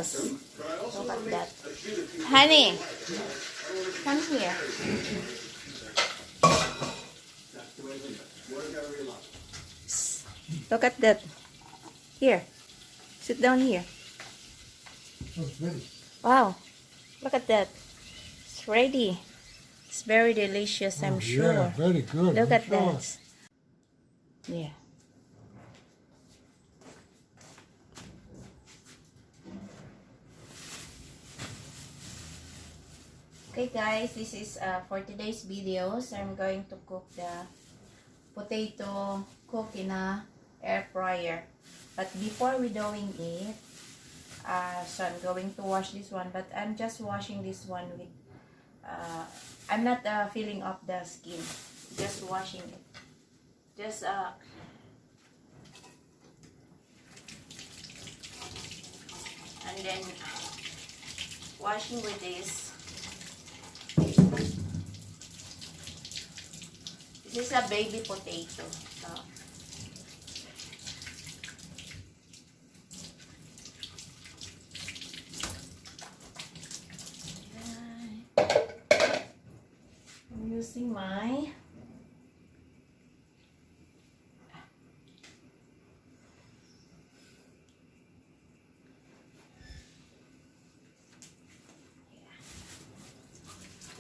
delicious. Look at that. Honey, come here. Look at that. Here. Sit down here. Oh, it's ready. Wow. Look at that. It's ready. It's very delicious, I'm sure. Yeah, very good. Look I'm at sure. that. Yeah. Okay guys, this is for today's videos. I'm going to cook the potato cook in a air fryer. But before we doing it, so I'm going to wash this one. But I'm just washing this one with, I'm not filling up the skin. Just washing it. Just and then washing with this. This is a baby potato. So, I'm using my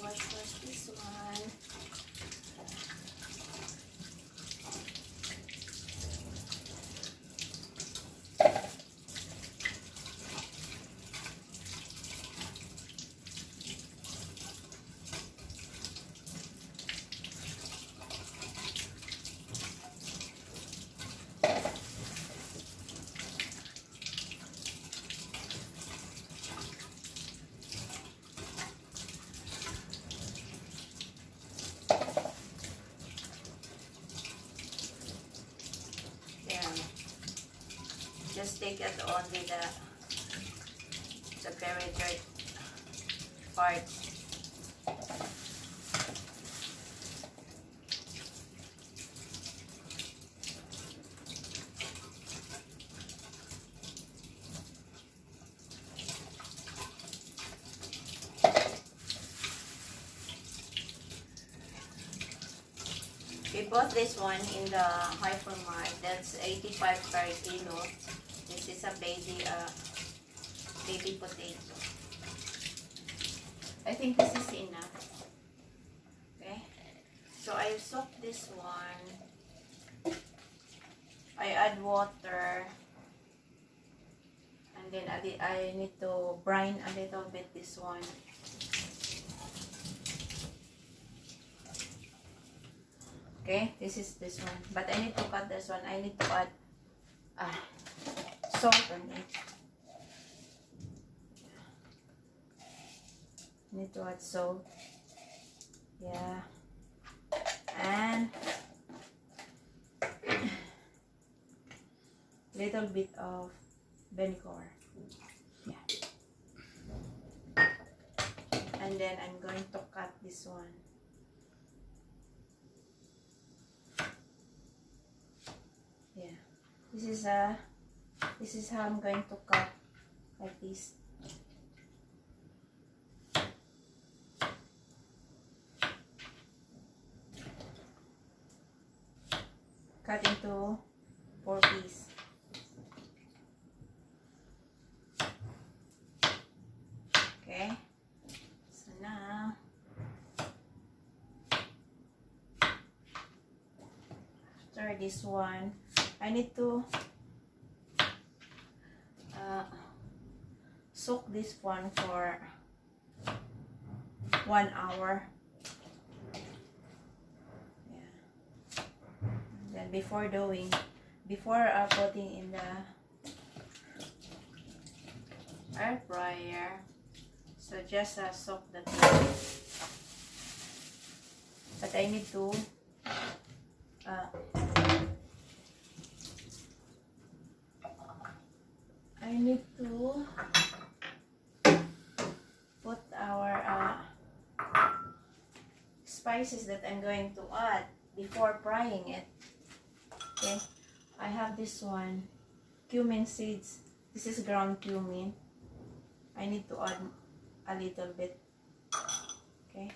wash this one. Just take it only the very dirt parts. We bought this one in the hypermart. That's 85 per kilo. This is a baby potato. I think this is enough. Okay. So I soak this one. I add water. And then I need to brine a little bit this one. Okay, this is this one. But I need to cut this one. I need to add salt on it. Need to add salt. Yeah. And little bit of vinegar. Yeah. And then I'm going to cut this one. Yeah. This is how I'm going to cut, like this. Cut into 4 pieces. Okay. So now, after this one, I need to soak this one for 1 hour. Yeah. Then before putting in the air fryer, so just soak that one. But I need to put our spices that I'm going to add before frying it. Okay, I have this one, cumin seeds. This is ground cumin. I need to add a little bit. Okay.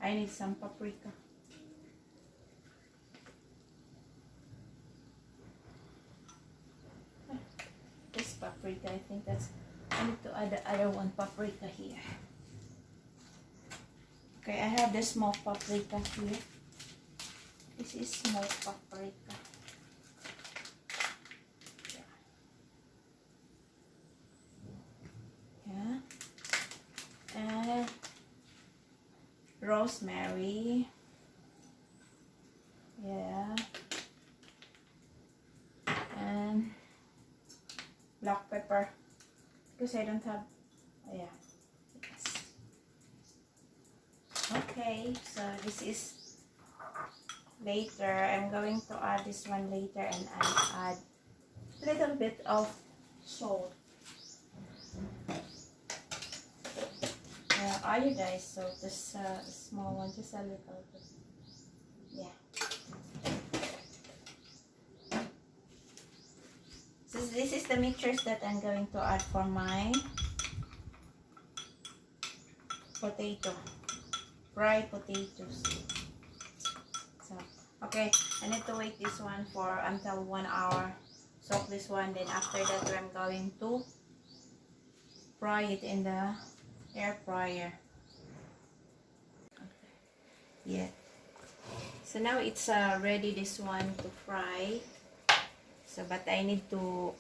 I need some paprika. This paprika, I think that's, I need to add the other one paprika here. Okay, I have the smoked paprika here. This is smoked paprika. Yeah. And rosemary. Yeah. And black pepper. Because I don't have, yeah. Yes. Okay, so this is later. I'm going to add this one later, and I add a little bit of salt. Iodized salt, just a small one, just a little bit. Yeah. So this is the mixtures that I'm going to add for my potato, fried potatoes. So, okay, I need to wait this one for until 1 hour. Soak this one, then after that I'm going to fry it in the air fryer. Okay. Yeah. So now it's ready, this one to fry. So, but I need to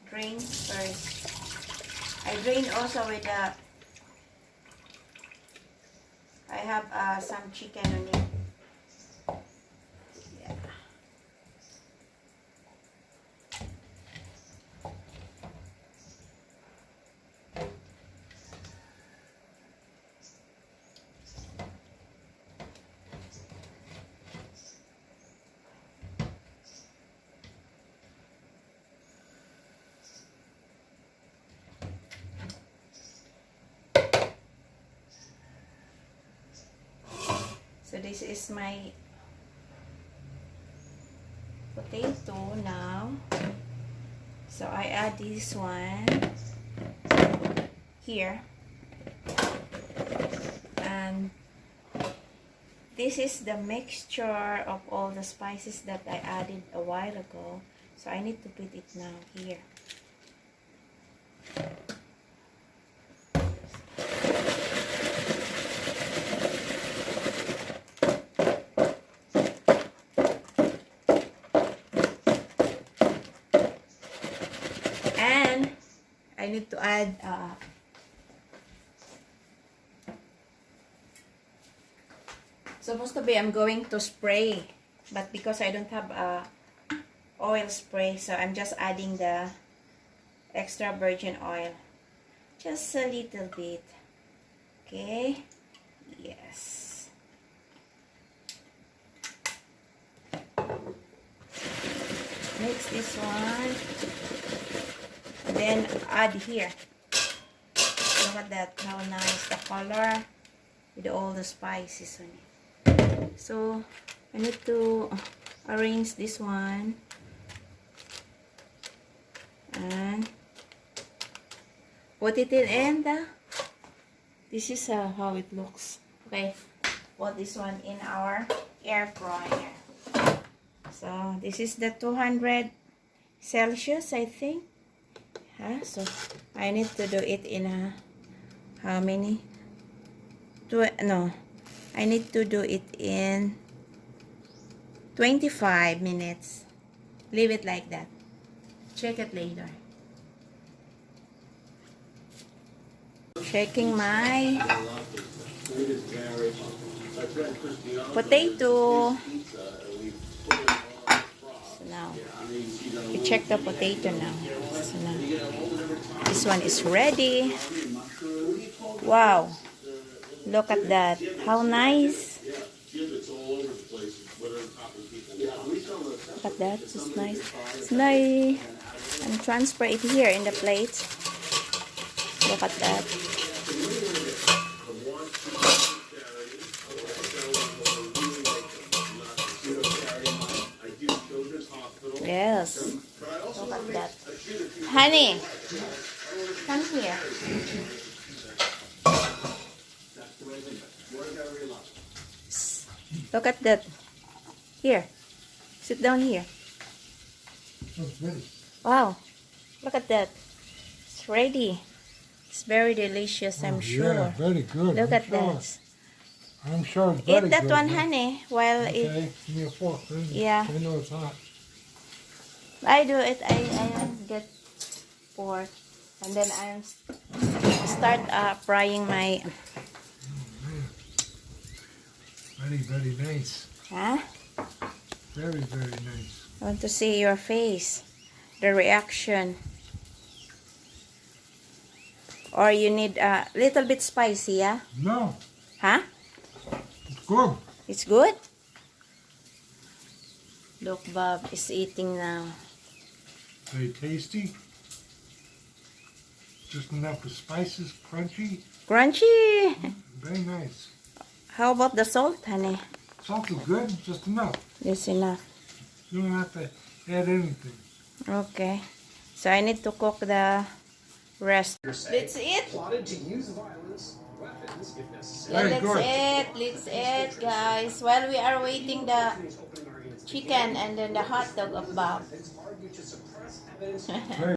drain first. I drain also with the, I have some chicken on it. Yeah. So this is my potato now. So I add this one here. And this is the mixture of all the spices that I added a while ago. So I need to put it now here. And I need to add supposed to be I'm going to spray, but because I don't have oil spray, so I'm just adding the extra virgin oil, just a little bit. Okay, yes. Mix this one, and then add here. Look at that, how nice the color with all the spices on it. So I need to arrange this one and put it in the, this is how it looks. Okay, put this one in our air fryer. So this is the 200 Celsius, I think. So I need to do it in a, how many? No, I need to do it in 25 minutes. Leave it like that. Check it later. Checking my potato. So now, we check the potato now. So now, this one is ready. Wow. Look at that. How nice. Look at that. It's nice. It's nice. And transfer it here in the plate. Look at that. Yes. Look at that. Honey, come here. Psst. Look at that. Here. Sit down here. Looks ready. Wow. Look at that. It's ready. It's very delicious, I'm sure. Yeah, very good. Look I'm at sure. that. I'm sure it's very Eat that good. one, huh? honey, while it... Okay, give me a fork. Then. Yeah. I know it's hot. I do it. I get pork. And then I start frying my... Very, very nice. Huh? Very, very nice. I want to see your face. The reaction. Or you need a little bit spicy, yeah? No, Huh? it's good. It's good? Look, Bob is eating now. Very tasty. Just enough of spices, crunchy. Crunchy! Very nice. How about the salt, honey? Salt is good, just enough. That's enough. You don't have to add anything. Okay. So I need to cook the rest. Let's eat. Plotted to use violence, weapons if necessary. Yeah, Very let's good. eat. Let's eat, guys. While we are waiting the chicken and then the hot dog of Bob. It's argued to suppress evidence. Very